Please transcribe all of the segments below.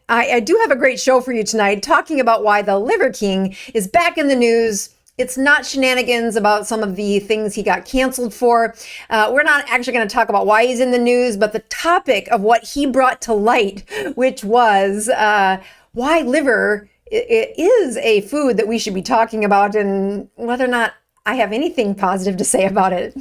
I do have a great show for you tonight, talking about why the Liver King is back in the news. It's not shenanigans about some of the things he got canceled for. We're not actually going to talk about why he's in the news, but the topic of what he brought to light, which was why liver is a food that we should be talking about, and whether or not I have anything positive to say about it.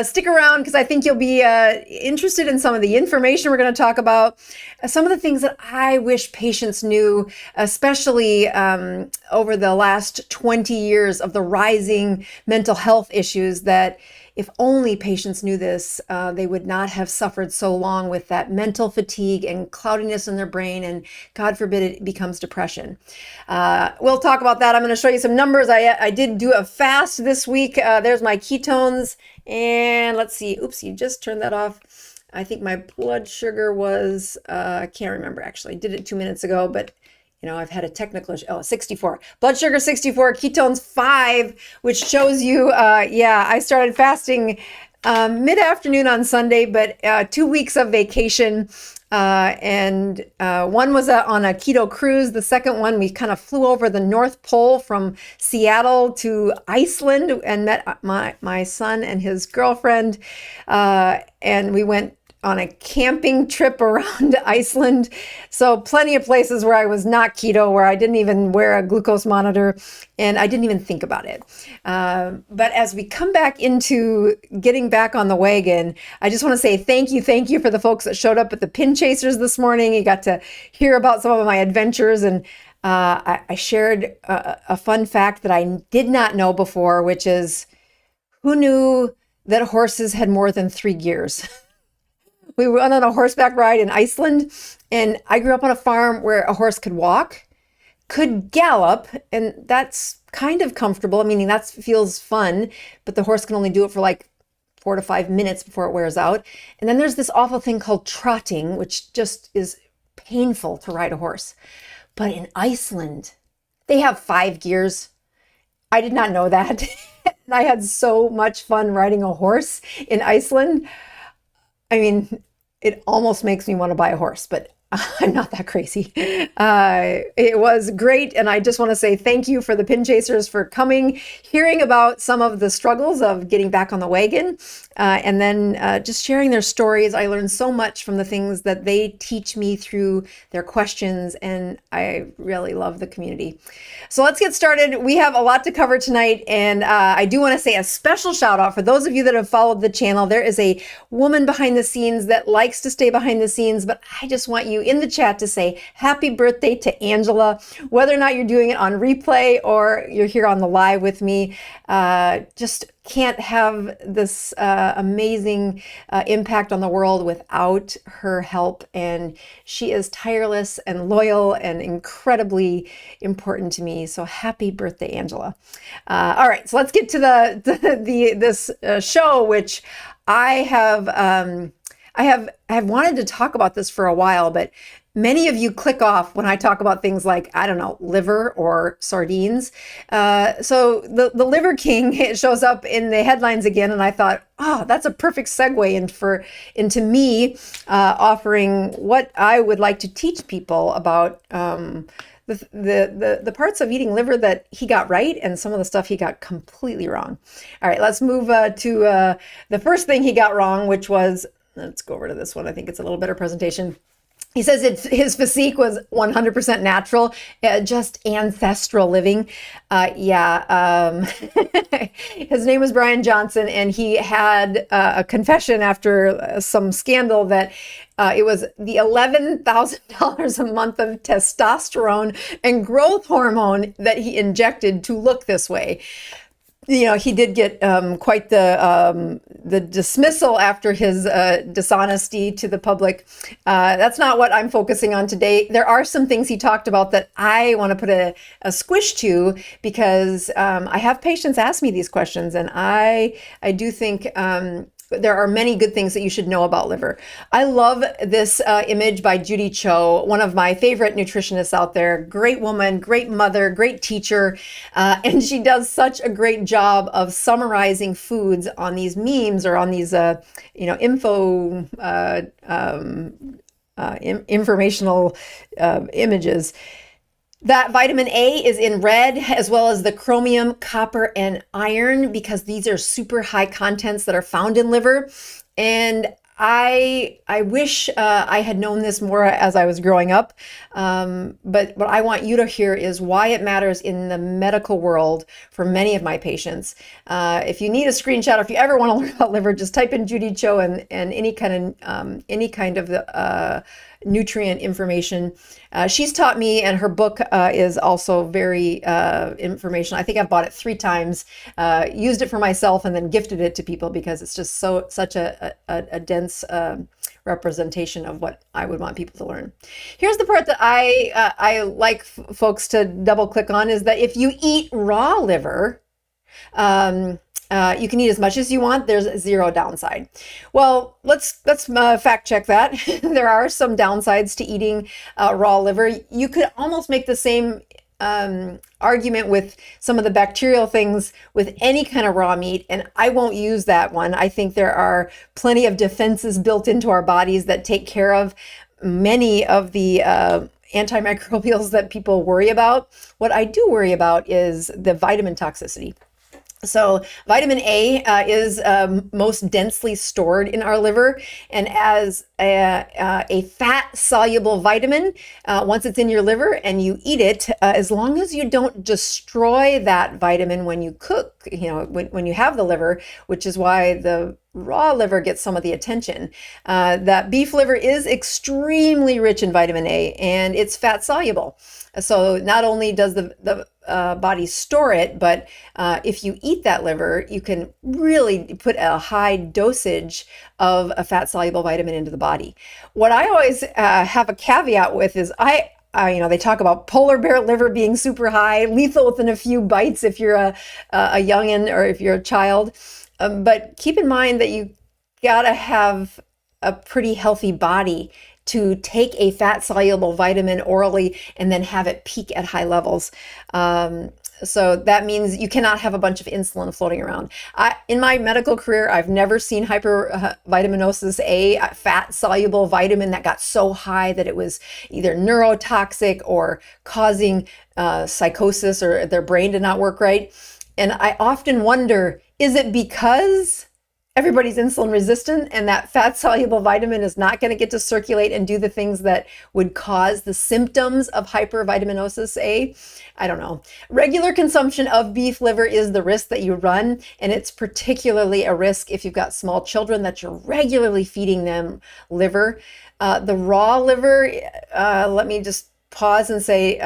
Stick around, because I think you'll be interested in some of the information we're going to talk about, some of the things that I wish patients knew, especially over the last 20 years of the rising mental health issues that if only patients knew this, they would not have suffered so long with that mental fatigue and cloudiness in their brain, and God forbid it becomes depression. We'll talk about that. I'm going to show you some numbers. I did do a fast this week. There's my ketones, and let's see. Oops, you just turned that off. I think my blood sugar was, I can't remember actually. I did it 2 minutes ago, but you know, I've had a technical issue. Oh, 64. Blood sugar 64, ketones 5, which shows you, I started fasting mid-afternoon on Sunday, but 2 weeks of vacation. And one was on a keto cruise. The second one, we kind of flew over the North Pole from Seattle to Iceland and met my son and his girlfriend. And we went on a camping trip around Iceland. So plenty of places where I was not keto, where I didn't even wear a glucose monitor, and I didn't even think about it. But as we come back into getting back on the wagon, I just want to say thank you for the folks that showed up at the Pin Chasers this morning. You got to hear about some of my adventures, and I shared a fun fact that I did not know before, which is, who knew that horses had more than 3 gears? We went on a horseback ride in Iceland, and I grew up on a farm where a horse could walk, could gallop, and that's kind of comfortable, meaning that feels fun, but the horse can only do it for like 4 to 5 minutes before it wears out. And then there's this awful thing called trotting, which just is painful to ride a horse. But in Iceland, they have 5 gears. I did not know that. And I had so much fun riding a horse in Iceland. I mean, it almost makes me want to buy a horse, but I'm not that crazy. It was great. And I just want to say thank you for the Pin Chasers for coming, hearing about some of the struggles of getting back on the wagon, and then just sharing their stories. I learned so much from the things that they teach me through their questions, and I really love the community. So let's get started. We have a lot to cover tonight, and I do want to say a special shout out for those of you that have followed the channel. There is a woman behind the scenes that likes to stay behind the scenes, but I just want you in the chat to say happy birthday to Angela, whether or not you're doing it on replay or you're here on the live with me. Just can't have this amazing impact on the world without her help, and she is tireless and loyal and incredibly important to me. So happy birthday, Angela. All right, so let's get to this show, which I have wanted to talk about this for a while, but many of you click off when I talk about things like, I don't know, liver or sardines. So the Liver King, it shows up in the headlines again, and I thought, oh, that's a perfect segue into me offering what I would like to teach people about the parts of eating liver that he got right and some of the stuff he got completely wrong. All right, let's move to the first thing he got wrong, which was, let's go over to this one. I think it's a little better presentation. He says his physique was 100% natural, just ancestral living. His name was Brian Johnson, and he had a confession after some scandal that it was the $11,000 a month of testosterone and growth hormone that he injected to look this way. You know, he did get quite the dismissal after his dishonesty to the public. That's not what I'm focusing on today. There are some things he talked about that I want to put a squish to, because I have patients ask me these questions, and I do think there are many good things that you should know about liver. I love this image by Judy Cho, one of my favorite nutritionists out there. Great woman, great mother, great teacher. And she does such a great job of summarizing foods on these memes or on these, info informational images. That vitamin A is in red, as well as the chromium, copper, and iron, because these are super high contents that are found in liver. And I wish I had known this more as I was growing up. But what I want you to hear is why it matters in the medical world for many of my patients. If you need a screenshot, or if you ever want to learn about liver, just type in Judy Cho and any kind of nutrient information. She's taught me, and her book is also very informational. I think I've bought it 3 times, used it for myself, and then gifted it to people because it's just such a dense representation of what I would want people to learn. Here's the part that I like folks to double click on, is that if you eat raw liver, you can eat as much as you want. There's 0 downside. Well, let's fact check that. There are some downsides to eating raw liver. You could almost make the same argument with some of the bacterial things with any kind of raw meat, and I won't use that one. I think there are plenty of defenses built into our bodies that take care of many of the antimicrobials that people worry about. What I do worry about is the vitamin toxicity. So vitamin A is most densely stored in our liver, and as a fat-soluble vitamin, once it's in your liver and you eat it, as long as you don't destroy that vitamin when you cook, when you have the liver, which is why the raw liver gets some of the attention. That beef liver is extremely rich in vitamin A, and it's fat soluble. So not only does the body store it, but if you eat that liver, you can really put a high dosage of a fat soluble vitamin into the body. What I always have a caveat with is they talk about polar bear liver being super high, lethal within a few bites if you're a youngin' or if you're a child. But keep in mind that you gotta have a pretty healthy body to take a fat soluble vitamin orally and then have it peak at high levels. So that means you cannot have a bunch of insulin floating around. In my medical career, I've never seen hypervitaminosis A, a fat soluble vitamin that got so high that it was either neurotoxic or causing psychosis, or their brain did not work right. And I often wonder, is it because everybody's insulin resistant and that fat soluble vitamin is not going to get to circulate and do the things that would cause the symptoms of hypervitaminosis A? I don't know. Regular consumption of beef liver is the risk that you run, and it's particularly a risk if you've got small children that you're regularly feeding them liver. The raw liver, let me just pause and say,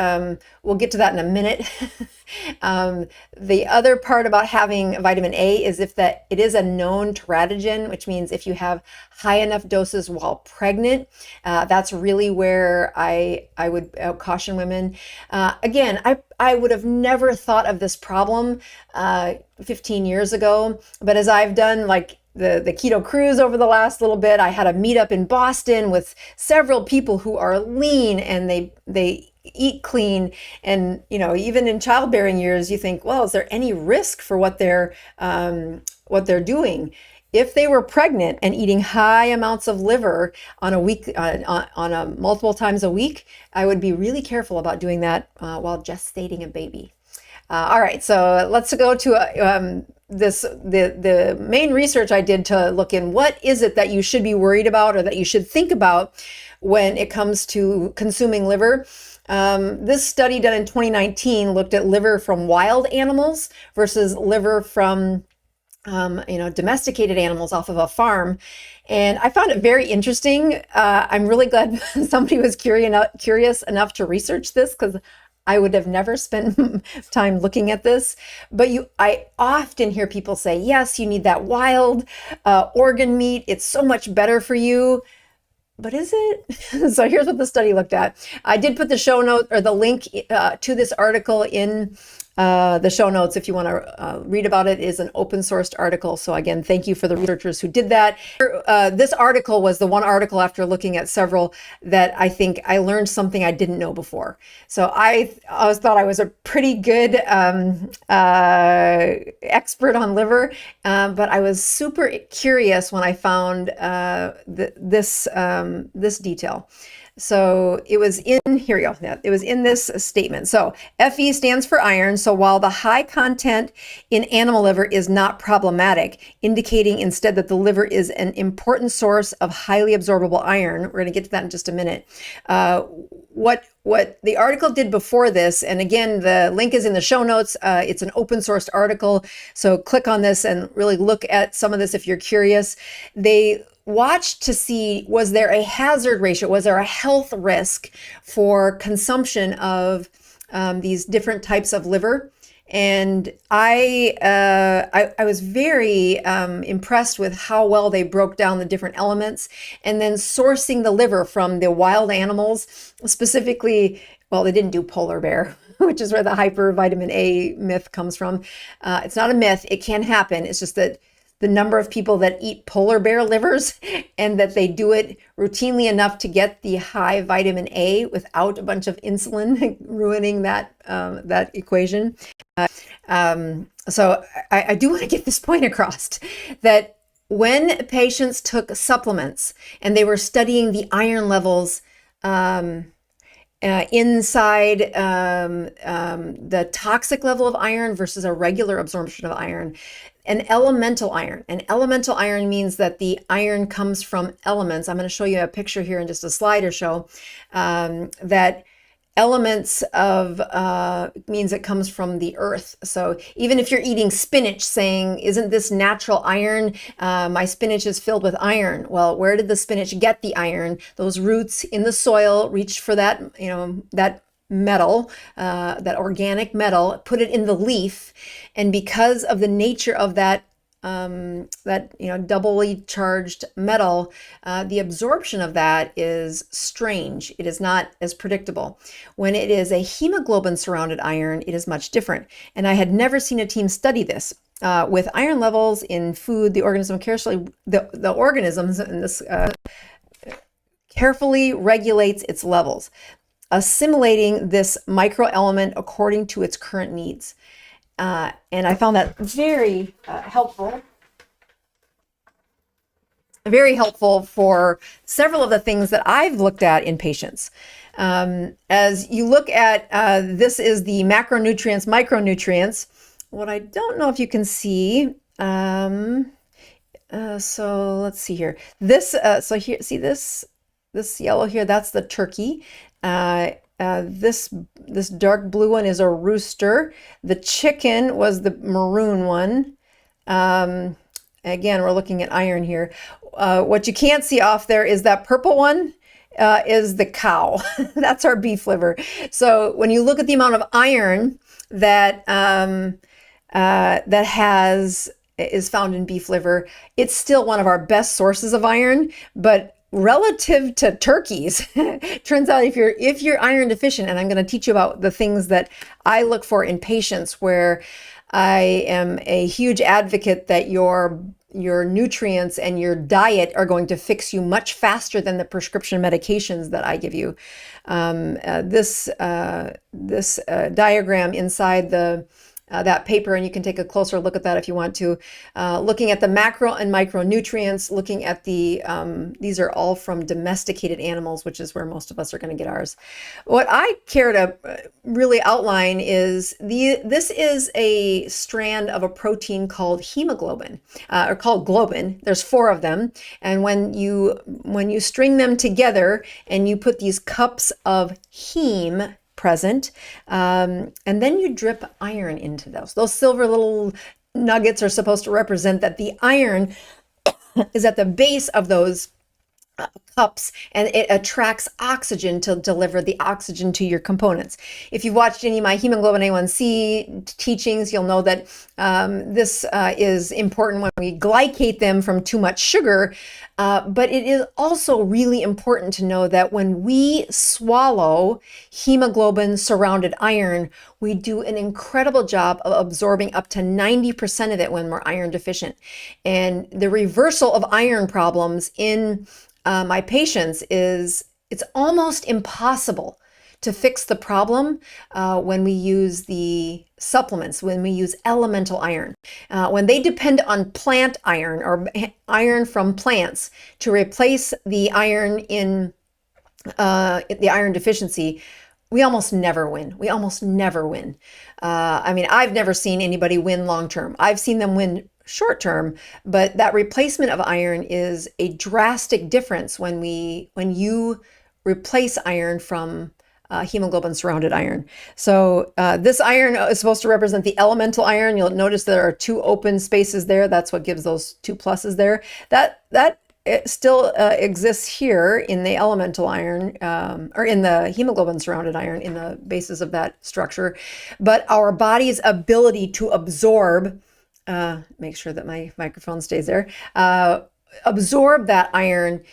we'll get to that in a minute. The other part about having vitamin A is it is a known teratogen, which means if you have high enough doses while pregnant, that's really where I would caution women. Again, I would have never thought of this problem 15 years ago, but as I've done the keto cruise over the last little bit, I had a meetup in Boston with several people who are lean and they eat clean. And, even in childbearing years, you think, well, is there any risk for what they're doing? If they were pregnant and eating high amounts of liver on a multiple times a week, I would be really careful about doing that while gestating a baby. All right, so let's go to the main research I did to look in what is it that you should be worried about or that you should think about when it comes to consuming liver. This study done in 2019 looked at liver from wild animals versus liver from domesticated animals off of a farm. And I found it very interesting. I'm really glad somebody was curious enough to research this, because I would have never spent time looking at this. But I often hear people say, yes, you need that wild organ meat. It's so much better for you. But is it? So here's what the study looked at. I did put the show note or the link to this article in the show notes if you want to read about it. It is an open sourced article. So again, thank you for the researchers who did that. This article was the one article after looking at several that I think I learned something I didn't know before. So I always thought I was a pretty good expert on liver, but I was super curious when I found this detail. So it was in, here we go. It was in this statement. So Fe stands for iron. So while the high content in animal liver is not problematic, indicating instead that the liver is an important source of highly absorbable iron. We're going to get to that in just a minute. What the article did before this, and again, the link is in the show notes. It's an open source article. So click on this and really look at some of this if you're curious. They watched to see, was there a hazard ratio? Was there a health risk for consumption of these different types of liver? And I was very impressed with how well they broke down the different elements, and then sourcing the liver from the wild animals, specifically, well, they didn't do polar bear, which is where the hypervitamin A myth comes from. It's not a myth, it can happen. It's just that the number of people that eat polar bear livers, and that they do it routinely enough to get the high vitamin A without a bunch of insulin ruining that that equation. So I do want to get this point across, that when patients took supplements and they were studying the iron levels inside the toxic level of iron versus a regular absorption of iron, an elemental iron. An elemental iron means that the iron comes from elements. I'm going to show you a picture here in just a slide or so. That elements of means it comes from the earth. So even if you're eating spinach saying, isn't this natural iron? My spinach is filled with iron. Well, where did the spinach get the iron? Those roots in the soil reached for that, that metal, that organic metal, put it in the leaf. And because of the nature of that doubly charged metal, the absorption of that is strange. It is not as predictable. When it is a hemoglobin surrounded iron, it is much different. And I had never seen a team study this. With iron levels in food, the organism the organisms in this carefully regulates its levels, assimilating this microelement according to its current needs. And I found that very helpful. Very helpful for several of the things that I've looked at in patients. As you look at, this is the macronutrients, micronutrients. What I don't know if you can see, so let's see here. This, so here, see this yellow here, that's the turkey. This dark blue one is a rooster. The chicken was the maroon one. Again, we're looking at iron here. What you can't see off there is that purple one is the cow. That's our beef liver. So when you look at the amount of iron that is found in beef liver, it's still one of our best sources of iron, but relative to turkeys, turns out if you're iron deficient, and I'm going to teach you about the things that I look for in patients where I am a huge advocate that your nutrients and your diet are going to fix you much faster than the prescription medications that I give you. This diagram inside that paper, and you can take a closer look at that if you want to, looking at the macro and micronutrients, looking at the, these are all from domesticated animals, which is where most of us are going to get ours. What I care to really outline is this is a strand of a protein called hemoglobin, or called globin. There's 4 of them. And when you string them together and you put these cups of heme present, and then you drip iron into those silver little nuggets are supposed to represent that the iron is at the base of those cups, and it attracts oxygen to deliver the oxygen to your components. If you've watched any of my hemoglobin A1C teachings, you'll know that this is important when we glycate them from too much sugar. But it is also really important to know that when we swallow hemoglobin surrounded iron, we do an incredible job of absorbing up to 90% of it when we're iron deficient. And the reversal of iron problems in my patients is it's almost impossible to fix the problem when we use the supplements, when we use elemental iron. When they depend on plant iron or iron from plants to replace the iron in the iron deficiency, we almost never win. We almost never win. I mean, I've never seen anybody win long term. I've seen them win short term, but that replacement of iron is a drastic difference when you replace iron from hemoglobin surrounded iron. So this iron is supposed to represent the elemental iron. You'll notice there are 2 open spaces there. That's what gives those 2 pluses there. That it still exists here in the elemental iron, or in the hemoglobin surrounded iron in the basis of that structure. But our body's ability to absorb, make sure that my microphone stays there, absorb that iron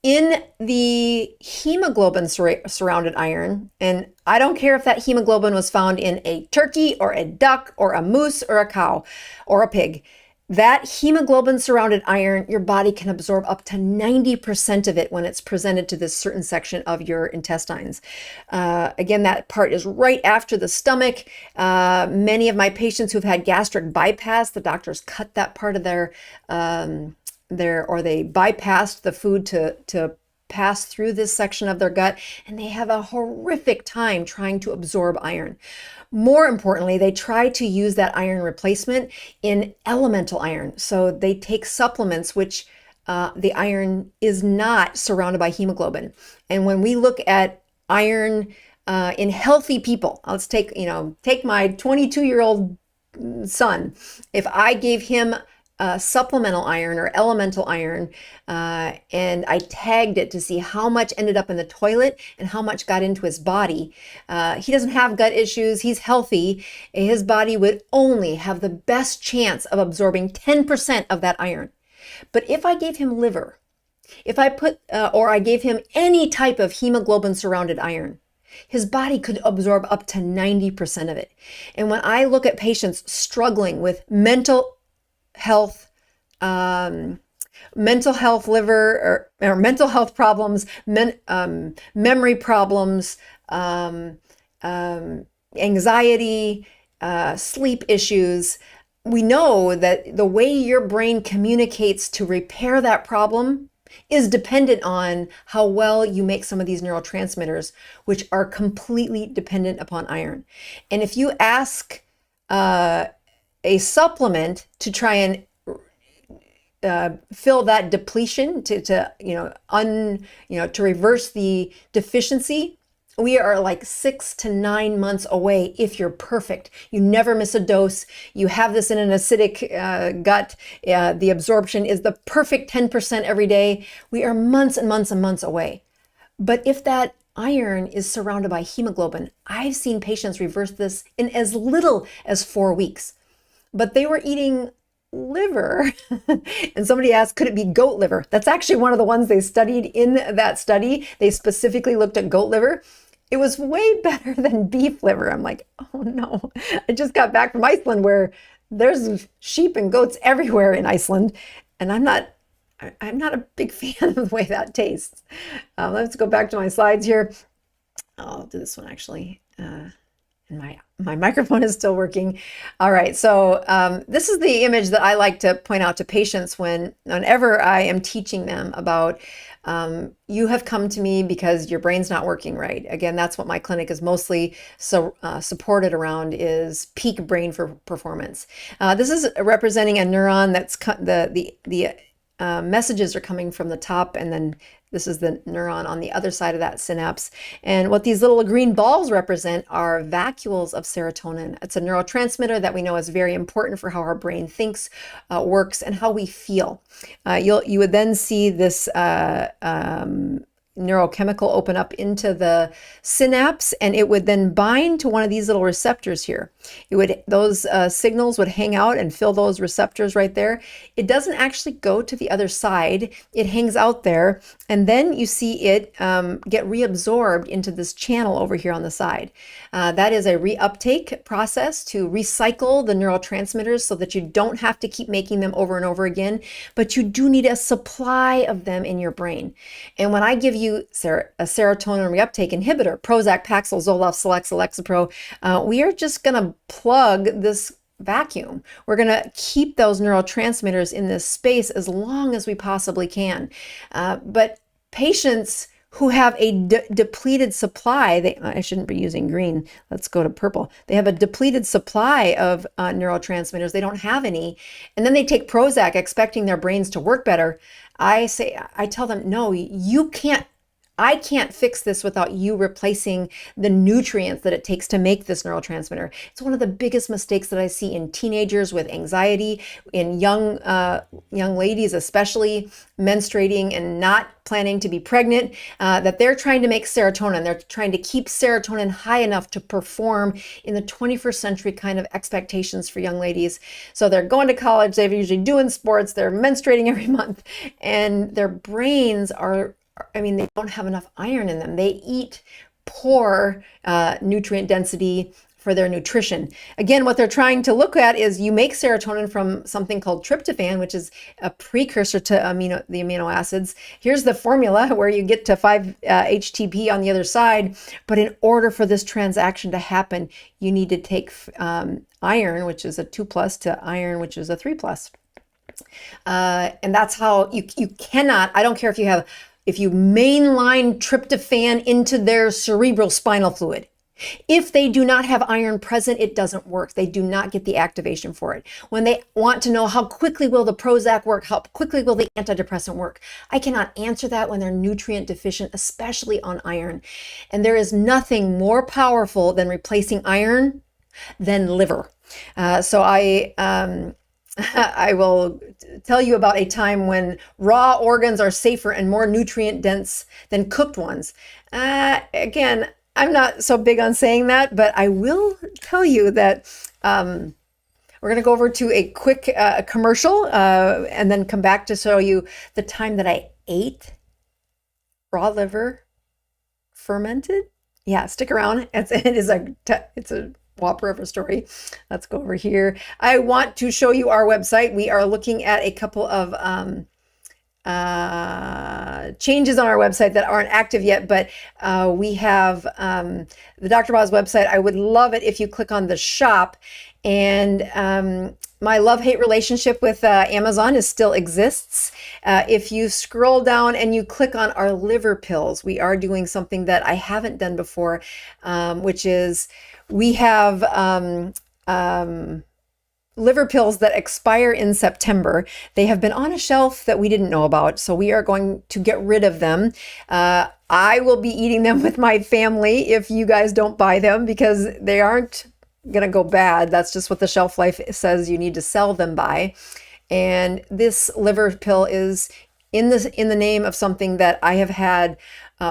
in the hemoglobin surrounded iron. And I don't care if that hemoglobin was found in a turkey or a duck or a moose or a cow or a pig. That hemoglobin surrounded iron, your body can absorb up to 90% of it when it's presented to this certain section of your intestines. Again, that part is right after the stomach. Many of my patients who've had gastric bypass, the doctors cut that part of or they bypassed the food to pass through this section of their gut, and they have a horrific time trying to absorb iron. More importantly, they try to use that iron replacement in elemental iron. So they take supplements which the iron is not surrounded by hemoglobin. And when we look at iron in healthy people, let's take my 22-year-old son. If I gave him supplemental iron or elemental iron, and I tagged it to see how much ended up in the toilet and how much got into his body. He doesn't have gut issues. He's healthy. His body would only have the best chance of absorbing 10% of that iron. But if I gave him liver, if I I gave him any type of hemoglobin surrounded iron, his body could absorb up to 90% of it. And when I look at patients struggling with mental health liver or mental health problems, memory problems, anxiety, sleep issues, we know that the way your brain communicates to repair that problem is dependent on how well you make some of these neurotransmitters, which are completely dependent upon iron. And if you ask a supplement to try and fill that depletion to reverse the deficiency, we are like 6 to 9 months away if you're perfect. You never miss a dose. You have this in an acidic gut. The absorption is the perfect 10% every day. We are months and months and months away. But if that iron is surrounded by hemoglobin, I've seen patients reverse this in as little as 4 weeks. But they were eating liver. And somebody asked, could it be goat liver? That's actually one of the ones they studied in that study. They specifically looked at goat liver. It was way better than beef liver. I'm like, oh no. I just got back from Iceland where there's sheep and goats everywhere in Iceland. And I'm not a big fan of the way that tastes. Let's go back to my slides here. I'll do this one actually. And my microphone is still working. All right, so this is the image that I like to point out to patients whenever I am teaching them about you have come to me because your brain's not working right. Again, that's what my clinic is mostly supported around, is peak brain for performance. This is representing a neuron that's the messages are coming from the top, and then this is the neuron on the other side of that synapse. And what these little green balls represent are vacuoles of serotonin. It's a neurotransmitter that we know is very important for how our brain thinks, works, and how we feel. You would then see this neurochemical open up into the synapse, and it would then bind to one of these little receptors here. Those signals would hang out and fill those receptors right there. It doesn't actually go to the other side. It hangs out there, and then you see it get reabsorbed into this channel over here on the side. That is a reuptake process to recycle the neurotransmitters so that you don't have to keep making them over and over again, but you do need a supply of them in your brain. And when I give you a serotonin reuptake inhibitor, Prozac, Paxil, Zoloft, Celexa, Lexapro, we are just going to plug this vacuum. We're going to keep those neurotransmitters in this space as long as we possibly can. But patients who have a depleted supply, I shouldn't be using green, let's go to purple. They have a depleted supply of neurotransmitters, they don't have any, and then they take Prozac expecting their brains to work better. I tell them, no, I can't fix this without you replacing the nutrients that it takes to make this neurotransmitter. It's one of the biggest mistakes that I see in teenagers with anxiety, in young ladies, especially menstruating and not planning to be pregnant, that they're trying to make serotonin. They're trying to keep serotonin high enough to perform in the 21st century kind of expectations for young ladies. So they're going to college, they're usually doing sports, they're menstruating every month, and their brains they don't have enough iron in them. They eat poor nutrient density for their nutrition. Again, what they're trying to look at is you make serotonin from something called tryptophan, which is a precursor to the amino acids. Here's the formula where you get to 5-HTP on the other side. But in order for this transaction to happen, you need to take iron, which is a 2+, to iron, which is a 3+. And that's how you cannot, I don't care if you mainline tryptophan into their cerebral spinal fluid. If they do not have iron present, it doesn't work. They do not get the activation for it. When they want to know how quickly will the Prozac work, how quickly will the antidepressant work, I cannot answer that when they're nutrient deficient, especially on iron. And there is nothing more powerful than replacing iron than liver. So I will tell you about a time when raw organs are safer and more nutrient dense than cooked ones. Again, I'm not so big on saying that, but I will tell you that we're going to go over to a quick commercial and then come back to show you the time that I ate raw liver fermented. Yeah, stick around. It's a whopper of a story. Let's go over here. I want to show you our website. We are looking at a couple of changes on our website that aren't active yet, but we have the Dr. Boz website. I would love it if you click on the shop, and my love-hate relationship with Amazon still exists. If you scroll down and you click on our liver pills, we are doing something that I haven't done before, which is we have liver pills that expire in September. They have been on a shelf that we didn't know about, so we are going to get rid of them. I will be eating them with my family if you guys don't buy them, because they aren't going to go bad. That's just what the shelf life says you need to sell them by. And this liver pill is in the name of something that I have had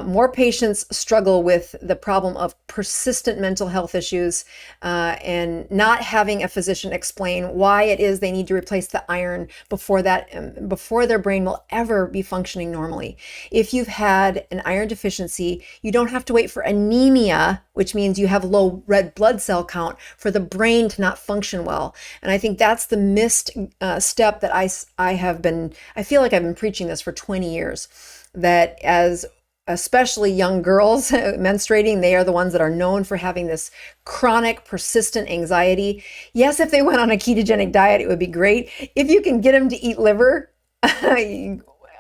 more patients struggle with, the problem of persistent mental health issues and not having a physician explain why it is they need to replace the iron before their brain will ever be functioning normally. If you've had an iron deficiency, you don't have to wait for anemia, which means you have low red blood cell count, for the brain to not function well. And I think that's the missed step that I feel like I've been preaching this for 20 years, that as especially young girls menstruating, they are the ones that are known for having this chronic, persistent anxiety. Yes, if they went on a ketogenic diet, it would be great. If you can get them to eat liver,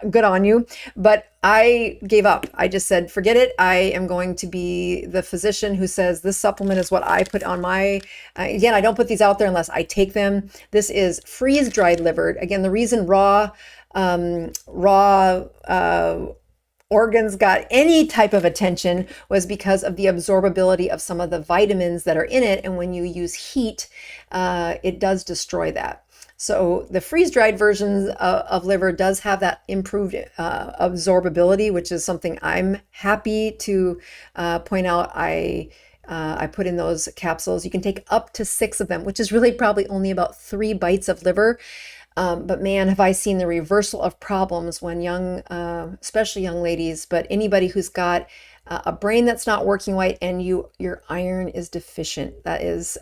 good on you. But I gave up. I just said, forget it. I am going to be the physician who says this supplement is what I put on my, again, I don't put these out there unless I take them. This is freeze-dried liver. Again, the reason raw organs got any type of attention was because of the absorbability of some of the vitamins that are in it. And when you use heat, it does destroy that. So the freeze-dried versions of liver does have that improved absorbability, which is something I'm happy to point out. I put in those capsules. You can take up to 6 of them, which is really probably only about 3 bites of liver. But man, have I seen the reversal of problems when young, especially young ladies, but anybody who's got a brain that's not working right and your iron is deficient. That is,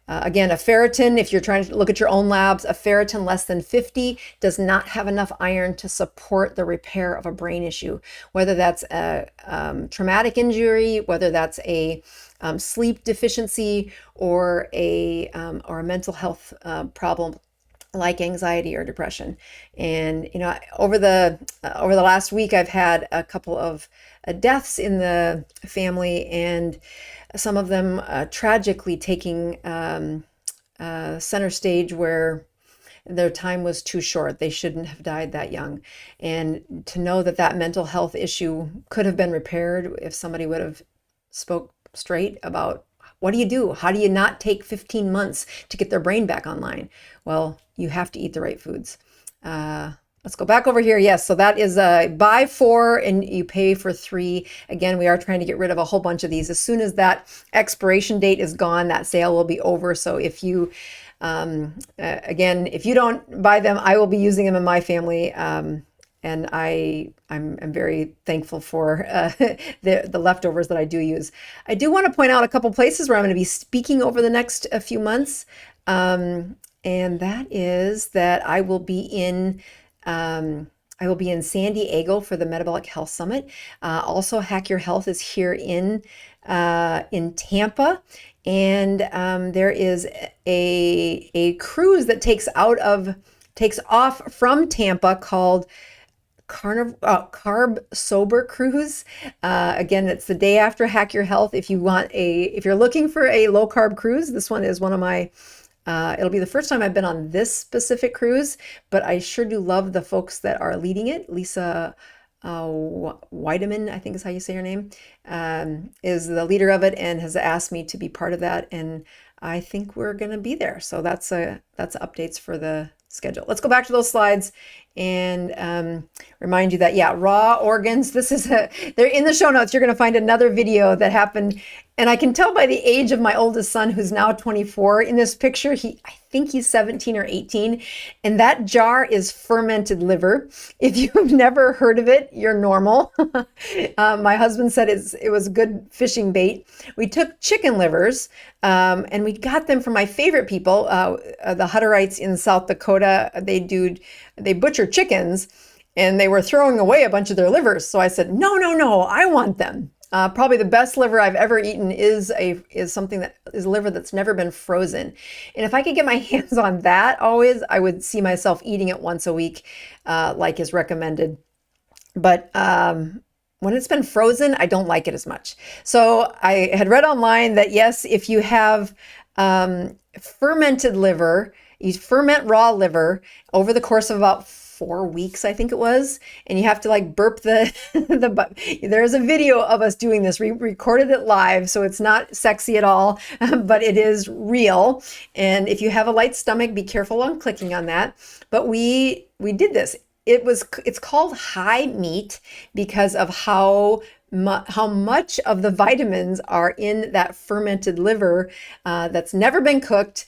again, a ferritin, if you're trying to look at your own labs, a ferritin less than 50 does not have enough iron to support the repair of a brain issue, whether that's a traumatic injury, whether that's a sleep deficiency, or a mental health problem like anxiety or depression. And over the last week, I've had a couple of deaths in the family, and some of them tragically taking center stage where their time was too short. They shouldn't have died that young. And to know that mental health issue could have been repaired if somebody would have spoke straight about, what do you do? How do you not take 15 months to get their brain back online? Well, you have to eat the right foods. Let's go back over here. Yes, so that is buy 4 and you pay for 3. Again, we are trying to get rid of a whole bunch of these. As soon as that expiration date is gone, that sale will be over. So if you, again, if you don't buy them, I will be using them in my family. And I'm very thankful for the leftovers that I do use. I do want to point out a couple places where I'm going to be speaking over the next few months. And that is that I will be in San Diego for the Metabolic Health Summit. Also, Hack Your Health is here in Tampa, and there is a cruise that takes off from Tampa called Carb Sober Cruise. Again, it's the day after Hack Your Health. If you're looking for a low carb cruise, this one is one of my. It'll be the first time I've been on this specific cruise, but I sure do love the folks that are leading it. Lisa Weideman, I think is how you say her name, is the leader of it and has asked me to be part of that. And I think we're going to be there. So that's updates for the schedule. Let's go back to those slides and remind you that, raw organs, they're in the show notes. You're going to find another video that happened. And I can tell by the age of my oldest son, who's now 24 in this picture, I think he's 17 or 18. And that jar is fermented liver. If you've never heard of it, you're normal. My husband said it was good fishing bait. We took chicken livers and we got them from my favorite people, the Hutterites in South Dakota. They butcher chickens and they were throwing away a bunch of their livers. So I said, no, I want them. Probably the best liver I've ever eaten is something that is liver that's never been frozen. And if I could get my hands on that always, I would see myself eating it once a week, like is recommended. But when it's been frozen, I don't like it as much. So I had read online that yes, if you have fermented liver, you ferment raw liver over the course of about 4 weeks, I think it was, and you have to burp there's a video of us doing this. We recorded it live, so it's not sexy at all, but it is real. And if you have a light stomach, be careful on clicking on that. But we did this. It's called high meat because of how much of the vitamins are in that fermented liver that's never been cooked.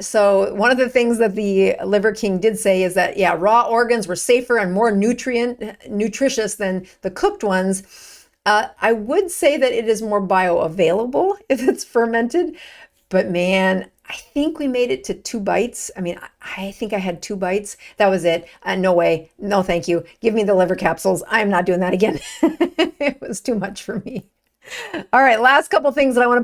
So one of the things that the Liver King did say is that, raw organs were safer and more nutritious than the cooked ones. I would say that it is more bioavailable if it's fermented, but man, I think we made it to 2 bites. I mean, I think I had 2 bites. That was it. No way. No, thank you. Give me the liver capsules. I'm not doing that again. It was too much for me. All right, last couple things that I want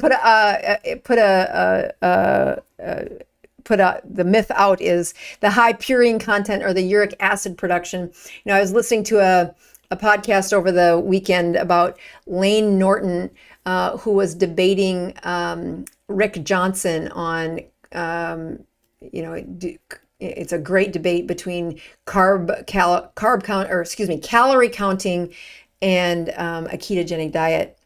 to put the myth out is the high purine content or the uric acid production. I was listening to a podcast over the weekend about Lane Norton, who was debating Rick Johnson on, it's a great debate between calorie counting and a ketogenic diet.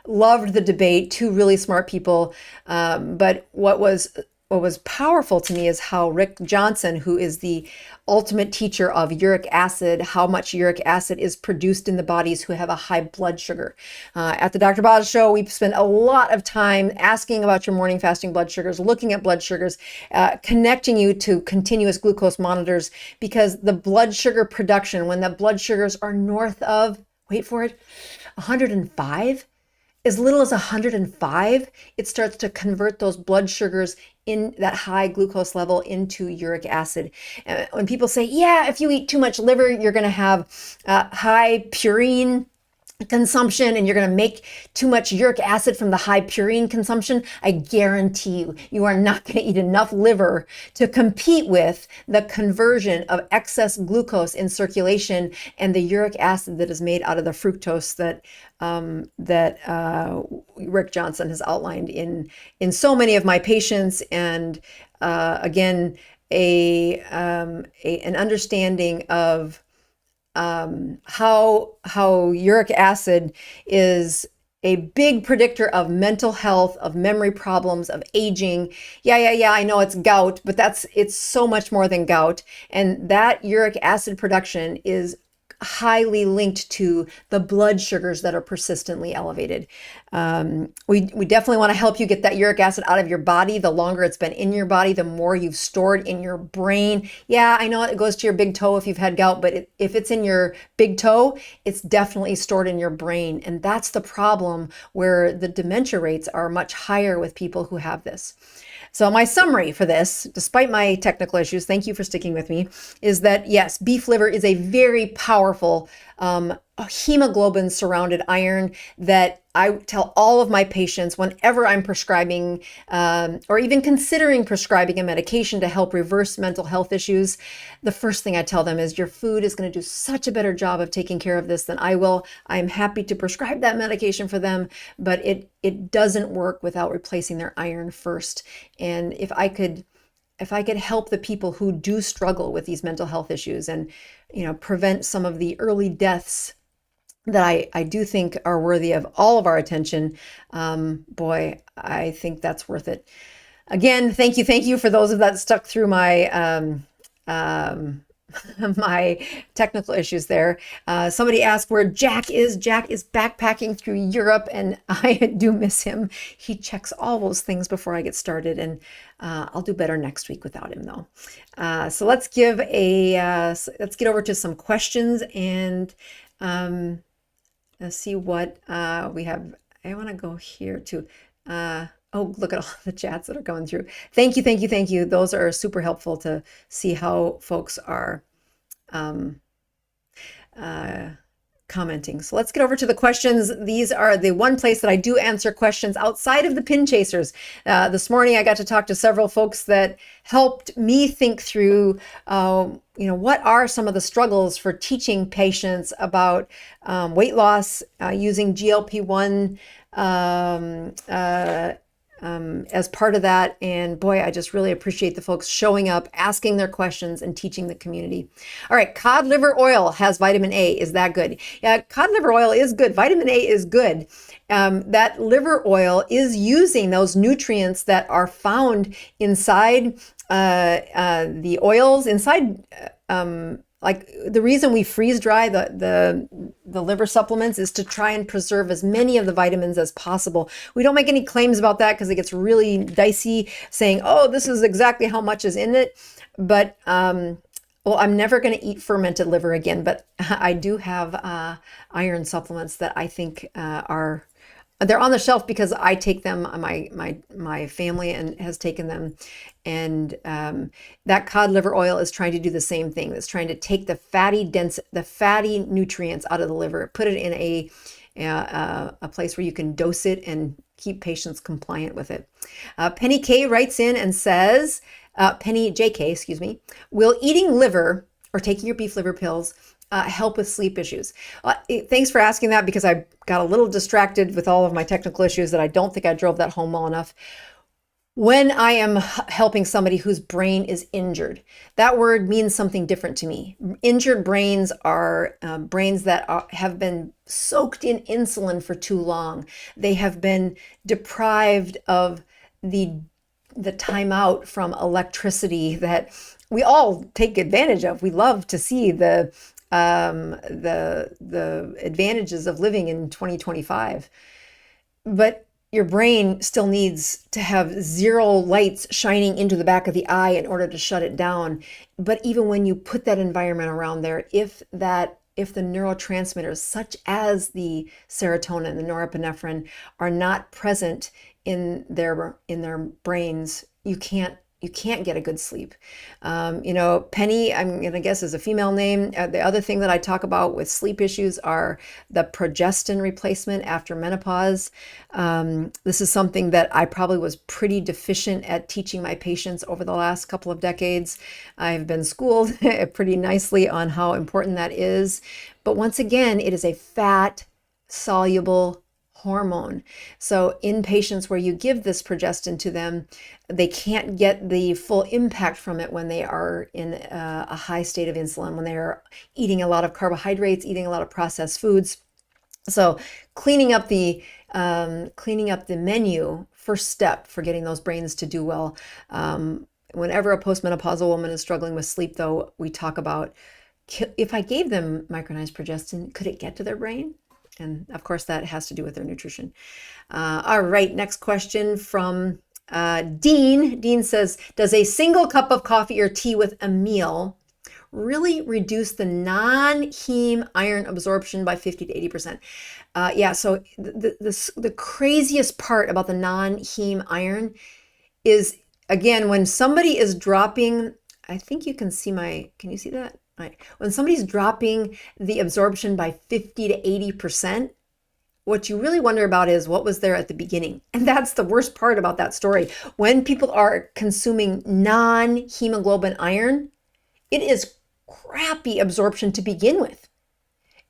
Loved the debate, two really smart people. But what was powerful to me is how Rick Johnson, who is the ultimate teacher of uric acid, how much uric acid is produced in the bodies who have a high blood sugar. At the Dr. Boz show, we spent a lot of time asking about your morning fasting blood sugars, looking at blood sugars, connecting you to continuous glucose monitors, because the blood sugar production, when the blood sugars are north of, wait for it, 105, as little as 105, it starts to convert those blood sugars in that high glucose level into uric acid. When people say, yeah, if you eat too much liver, you're going to have high purine consumption and you're going to make too much uric acid from the high purine consumption, I guarantee you are not going to eat enough liver to compete with the conversion of excess glucose in circulation and the uric acid that is made out of the fructose that Rick Johnson has outlined in so many of my patients. And again, an understanding of how uric acid is a big predictor of mental health, of memory problems, of aging. Yeah, I know it's gout, but it's so much more than gout. And that uric acid production is highly linked to the blood sugars that are persistently elevated. We definitely want to help you get that uric acid out of your body. The longer it's been in your body, the more you've stored in your brain. Yeah, I know it goes to your big toe if you've had gout, but if it's in your big toe, it's definitely stored in your brain. And that's the problem, where the dementia rates are much higher with people who have this. So my summary for this, despite my technical issues, thank you for sticking with me, is that yes, beef liver is a very powerful hemoglobin surrounded iron that I tell all of my patients whenever I'm prescribing or even considering prescribing a medication to help reverse mental health issues. The first thing I tell them is your food is going to do such a better job of taking care of this than I will. I'm happy to prescribe that medication for them, but it doesn't work without replacing their iron first. And if I could help the people who do struggle with these mental health issues and prevent some of the early deaths that I do think are worthy of all of our attention, boy, I think that's worth it. Again, thank you for those of that stuck through my my technical issues there. Somebody asked where Jack is. Jack is backpacking through Europe, and I do miss him. He checks all those things before I get started, and I'll do better next week without him, though. So let's get over to some questions and let's see what we have. I want to go here to. Oh, look at all the chats that are going through. Thank you. Those are super helpful to see how folks are commenting. So let's get over to the questions. These are the one place that I do answer questions outside of the pin chasers. This morning, I got to talk to several folks that helped me think through, what are some of the struggles for teaching patients about weight loss using GLP-1 as part of that. And boy, I just really appreciate the folks showing up, asking their questions, and teaching the community. All right, cod liver oil has vitamin A. Is that good? Yeah, cod liver oil is good. Vitamin A is good. That liver oil is using those nutrients that are found inside the oils, inside like the reason we freeze dry the liver supplements is to try and preserve as many of the vitamins as possible. We don't make any claims about that because it gets really dicey saying, oh, this is exactly how much is in it. But well, I'm never going to eat fermented liver again, but I do have iron supplements that I think they're on the shelf because I take them. My family has taken them, and that cod liver oil is trying to do the same thing. It's trying to take the fatty nutrients out of the liver, put it in a place where you can dose it and keep patients compliant with it. Penny K writes in and says, Penny JK, excuse me, will eating liver or taking your beef liver pills help with sleep issues? Thanks for asking that, because I got a little distracted with all of my technical issues that I don't think I drove that home well enough. When I am helping somebody whose brain is injured, that word means something different to me. Injured brains are brains that have been soaked in insulin for too long. They have been deprived of the time out from electricity that we all take advantage of. We love to see the advantages of living in 2025, but your brain still needs to have zero lights shining into the back of the eye in order to shut it down. But even when you put that environment around there, if the neurotransmitters such as the serotonin, the norepinephrine, are not present in their brains, you can't get a good sleep. Penny, I'm going to guess, is a female name. The other thing that I talk about with sleep issues are the progestin replacement after menopause. This is something that I probably was pretty deficient at teaching my patients over the last couple of decades. I've been schooled pretty nicely on how important that is. But once again, it is a fat soluble hormone. So in patients where you give this progestin to them, they can't get the full impact from it when they are in a high state of insulin, when they are eating a lot of carbohydrates, eating a lot of processed foods. So cleaning up the menu, first step for getting those brains to do well. Whenever a postmenopausal woman is struggling with sleep, though, we talk about, if I gave them micronized progestin, could it get to their brain? And of course, that has to do with their nutrition. All right, next question from Dean. Dean says, does a single cup of coffee or tea with a meal really reduce the non-heme iron absorption by 50 to 80%? Yeah, so the craziest part about the non-heme iron is, again, when somebody is dropping, I think you can see can you see that? Right. When somebody's dropping the absorption by 50 to 80%, what you really wonder about is what was there at the beginning. And that's the worst part about that story. When people are consuming non-hemoglobin iron, it is crappy absorption to begin with.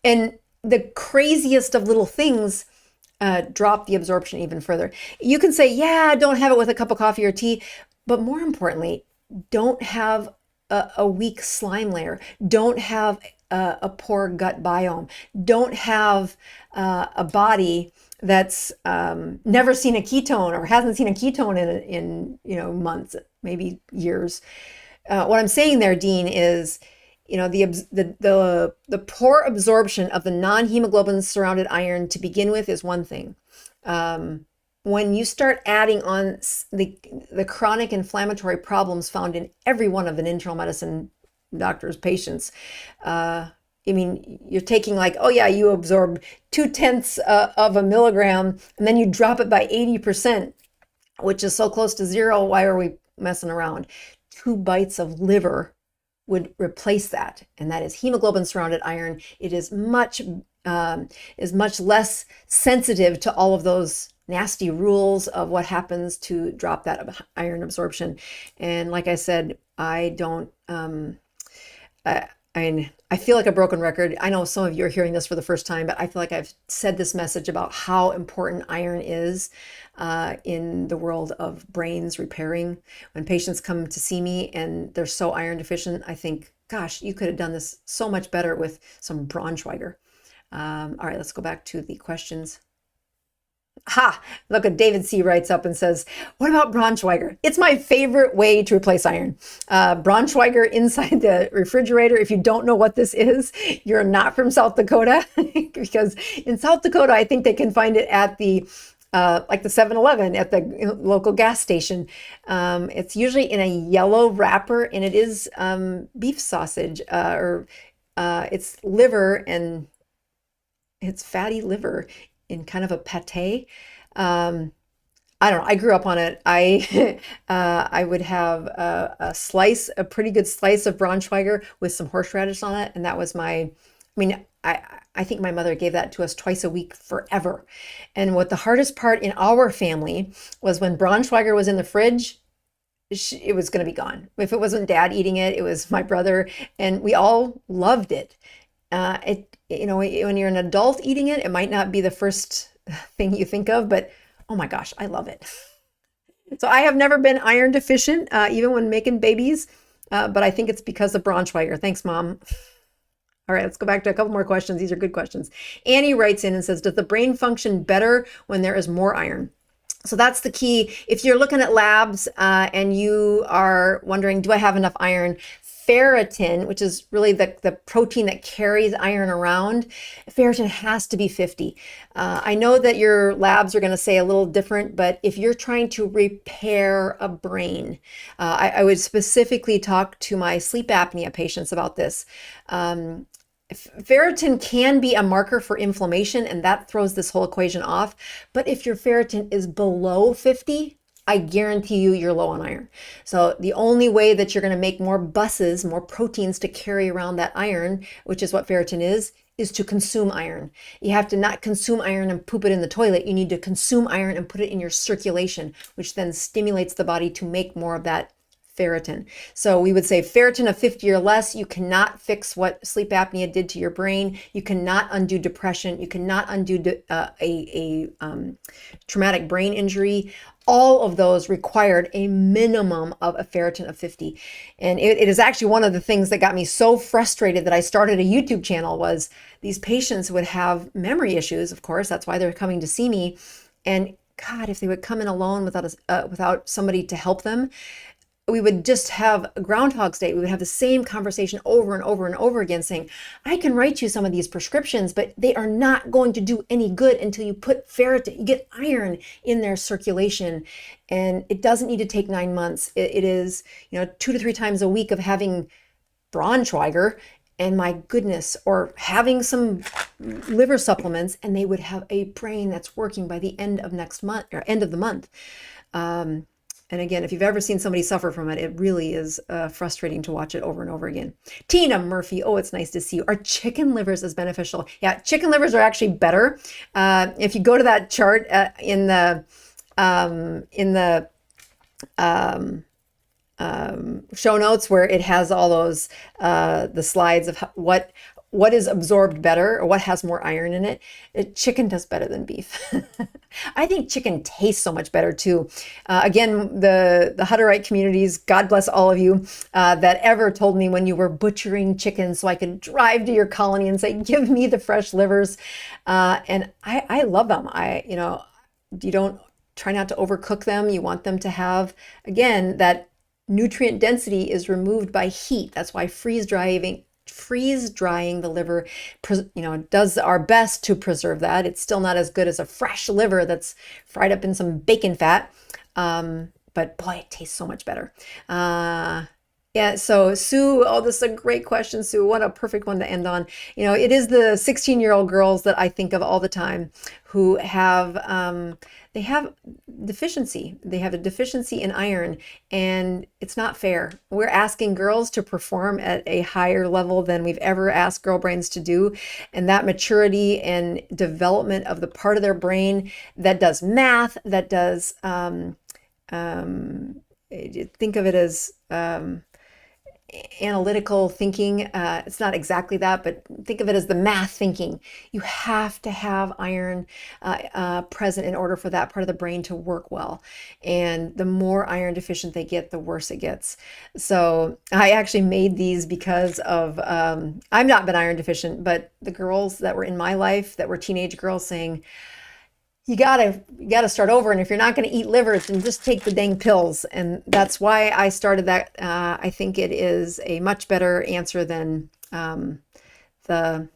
And the craziest of little things drop the absorption even further. You can say, yeah, don't have it with a cup of coffee or tea, but more importantly, don't have a weak slime layer. Don't have a poor gut biome. Don't have a body that's never seen a ketone or hasn't seen a ketone in months, maybe years. What I'm saying there, Dean, is the poor absorption of the non-hemoglobin surrounded iron to begin with is one thing. When you start adding on the chronic inflammatory problems found in every one of an internal medicine doctor's patients, you're taking you absorb 0.2 of a milligram, and then you drop it by 80%, which is so close to zero. Why are we messing around? 2 bites of liver would replace that, and that is hemoglobin surrounded iron. It is much less sensitive to all of those nasty rules of what happens to drop that iron absorption. And like I said, I feel like a broken record. I know some of you are hearing this for the first time, but I feel like I've said this message about how important iron is in the world of brains repairing. When patients come to see me and they're so iron deficient, I think, gosh, you could have done this so much better with some Braunschweiger. All right, let's go back to the questions. Look at David C. writes up and says, what about Braunschweiger? It's my favorite way to replace iron. Braunschweiger inside the refrigerator. If you don't know what this is, you're not from South Dakota, because in South Dakota, I think they can find it at the 7-Eleven, at the local gas station. It's usually in a yellow wrapper, and it is beef sausage, or it's liver, and it's fatty liver in kind of a pate. I don't know. I grew up on it. I would have a pretty good slice of Braunschweiger with some horseradish on it, and that was my. I I think my mother gave that to us twice a week forever. And what the hardest part in our family was when Braunschweiger was in the fridge, it was going to be gone. If it wasn't dad eating it, it was my brother, and we all loved it. When you're an adult eating it, it might not be the first thing you think of, but oh my gosh, I love it. So I have never been iron deficient, even when making babies, but I think it's because of Braunschweiger. Thanks, Mom. All right, let's go back to a couple more questions. These are good questions. Annie writes in and says, does the brain function better when there is more iron? So that's the key. If you're looking at labs and you are wondering, do I have enough iron? Ferritin, which is really the protein that carries iron around, ferritin has to be 50. I know that your labs are going to say a little different, but if you're trying to repair a brain, I would specifically talk to my sleep apnea patients about this. Ferritin can be a marker for inflammation, and that throws this whole equation off. But if your ferritin is below 50, I guarantee you you're low on iron. So the only way that you're going to make more buses, more proteins to carry around that iron, which is what ferritin is to consume iron. You have to not consume iron and poop it in the toilet. You need to consume iron and put it in your circulation, which then stimulates the body to make more of that ferritin. So we would say ferritin of 50 or less. You cannot fix what sleep apnea did to your brain. You cannot undo depression. You cannot undo a traumatic brain injury. All of those required a minimum of a ferritin of 50. And it is actually one of the things that got me so frustrated that I started a YouTube channel was these patients would have memory issues, of course, that's why they're coming to see me. And God, if they would come in alone without somebody to help them, we would just have a Groundhog Day. We would have the same conversation over and over and over again saying, I can write you some of these prescriptions, but they are not going to do any good until you put ferritin, you get iron in their circulation. And it doesn't need to take 9 months. It is, 2 to 3 times a week of having Braunschweiger, and my goodness, or having some liver supplements, and they would have a brain that's working by the end of next month or end of the month. And again, if you've ever seen somebody suffer from it, it really is frustrating to watch it over and over again. Tina Murphy, oh, it's nice to see you. Are chicken livers as beneficial? Yeah, chicken livers are actually better. If you go to that chart in the show notes where it has all those the slides of what is absorbed better or what has more iron in it, chicken does better than beef. I think chicken tastes so much better too. Again, the Hutterite communities, God bless all of you that ever told me when you were butchering chicken so I could drive to your colony and say, give me the fresh livers. And I love them. You don't try not to overcook them. You want them to have, again, that nutrient density is removed by heat. That's why freeze drying the liver, does our best to preserve that. It's still not as good as a fresh liver that's fried up in some bacon fat. But boy, it tastes so much better. Yeah, so Sue, oh, this is a great question, Sue. What a perfect one to end on. It is the 16-year-old girls that I think of all the time who have, they have deficiency. They have a deficiency in iron, and it's not fair. We're asking girls to perform at a higher level than we've ever asked girl brains to do. And that maturity and development of the part of their brain that does math, that does, think of it as, analytical thinking. It's not exactly that, but think of it as the math thinking. You have to have iron present in order for that part of the brain to work well. And the more iron deficient they get, the worse it gets. So I actually made these because of, I've not been iron deficient, but the girls that were in my life that were teenage girls saying, you gotta start over. And if you're not going to eat liver, then just take the dang pills. And that's why I started that. I think it is a much better answer than the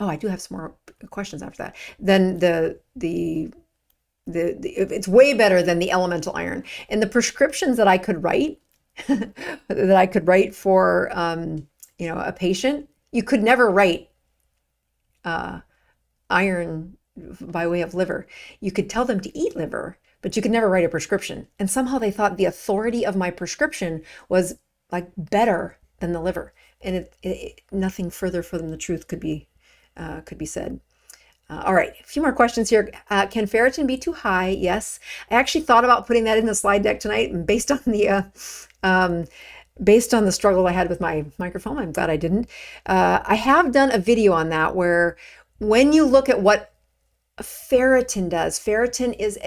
I do have some more questions after that. Then it's way better than the elemental iron. And the prescriptions that I could write, for, a patient, you could never write, iron by way of liver. You could tell them to eat liver, but you could never write a prescription. And somehow they thought the authority of my prescription was like better than the liver. and nothing further from the truth could be said. All right, a few more questions here. Can ferritin be too high? Yes. I actually thought about putting that in the slide deck tonight, and based on the struggle I had with my microphone, I'm glad I didn't. I have done a video on that where when you look at what ferritin does, ferritin is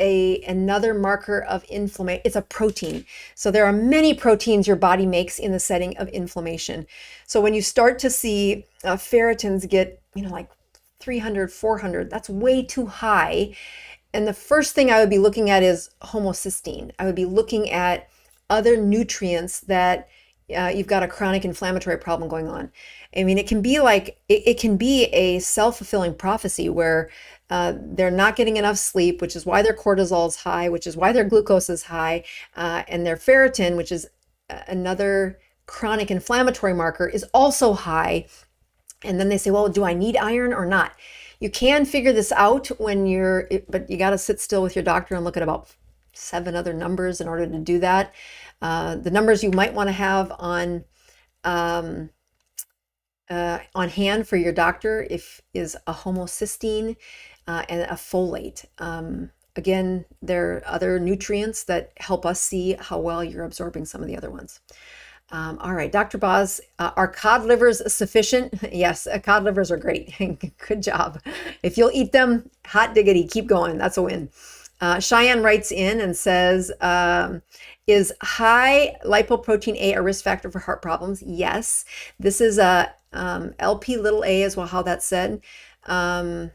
another marker of inflammation. It's a protein. So there are many proteins your body makes in the setting of inflammation. So when you start to see ferritins get, like 300, 400, that's way too high. And the first thing I would be looking at is homocysteine. I would be looking at other nutrients that you've got a chronic inflammatory problem going on. I mean, it can be it can be a self-fulfilling prophecy where they're not getting enough sleep, which is why their cortisol is high, which is why their glucose is high, and their ferritin, which is another chronic inflammatory marker, is also high. And then they say, well, do I need iron or not? You can figure this out but you got to sit still with your doctor and look at about 7 other numbers in order to do that. The numbers you might want to have on hand for your doctor is a homocysteine and a folate. Again, there are other nutrients that help us see how well you're absorbing some of the other ones. All right, Dr. Boz, are cod livers sufficient? Yes, cod livers are great. Good job. If you'll eat them, hot diggity, keep going. That's a win. Cheyenne writes in and says, is high lipoprotein A risk factor for heart problems? Yes. This is a LP little a as well, how that's said. And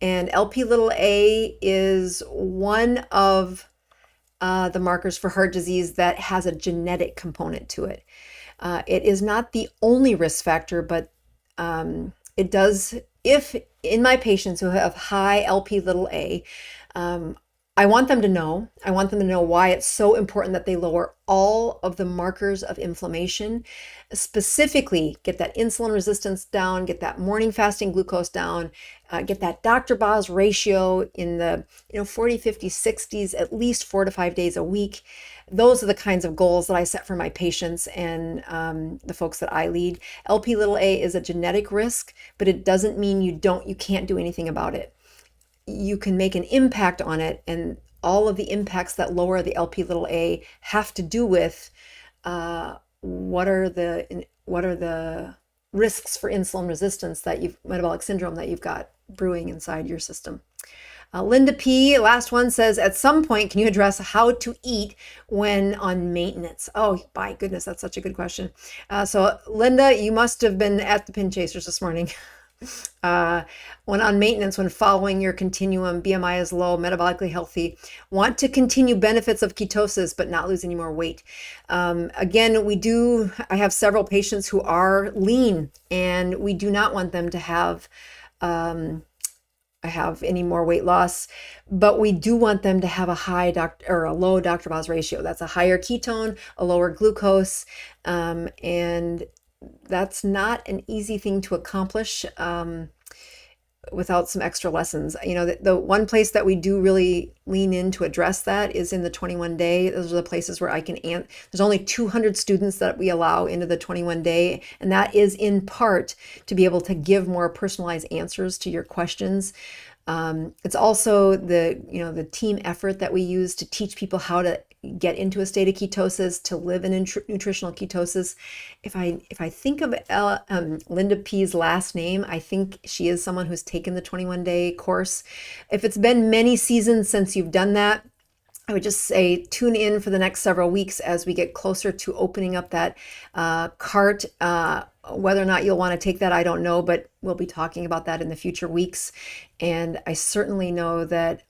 LP little a is one of the markers for heart disease that has a genetic component to it. It is not the only risk factor, but it does, if in my patients who have high LP little a, I want them to know why it's so important that they lower all of the markers of inflammation, specifically get that insulin resistance down, get that morning fasting glucose down, get that Dr. Boz ratio in the 40, 50, 60s, at least 4 to 5 days a week. Those are the kinds of goals that I set for my patients and the folks that I lead. LP little a is a genetic risk, but it doesn't mean you can't do anything about it. You can make an impact on it, and all of the impacts that lower the LP little a have to do with what are the risks for insulin resistance metabolic syndrome that you've got brewing inside your system. Linda P, last one, says, at some point, can you address how to eat when on maintenance? Oh, my goodness, that's such a good question. So Linda, you must have been at the Pin Chasers this morning. When on maintenance, when following your continuum, BMI is low, metabolically healthy, want to continue benefits of ketosis but not lose any more weight. Again, I have several patients who are lean, and we do not want them to have any more weight loss, but we do want them to have a low Dr. Boz ratio. That's a higher ketone, a lower glucose, and that's not an easy thing to accomplish without some extra lessons. The one place that we do really lean in to address that is in the 21 day. Those are the places where there's only 200 students that we allow into the 21 day. And that is in part to be able to give more personalized answers to your questions. It's also the team effort that we use to teach people how to get into a state of ketosis, to live in nutritional ketosis. If I think of Linda P's last name, I think she is someone who's taken the 21 day course. If it's been many seasons since you've done that, I would just say tune in for the next several weeks as we get closer to opening up that cart. Whether or not you'll want to take that, I don't know, but we'll be talking about that in the future weeks. And I certainly know that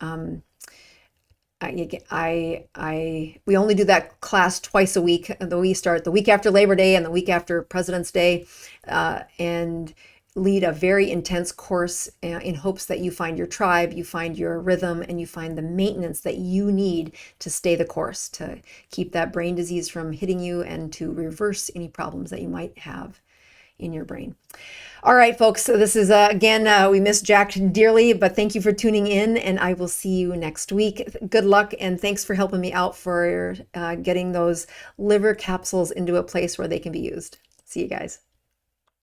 we only do that class twice a week. We start the week after Labor Day and the week after President's Day, and lead a very intense course in hopes that you find your tribe, you find your rhythm, and you find the maintenance that you need to stay the course, to keep that brain disease from hitting you and to reverse any problems that you might have in your brain. All right, folks, so this is, again, we miss Jack dearly, but thank you for tuning in, and I will see you next week. Good luck, and thanks for helping me out for getting those liver capsules into a place where they can be used. See you guys.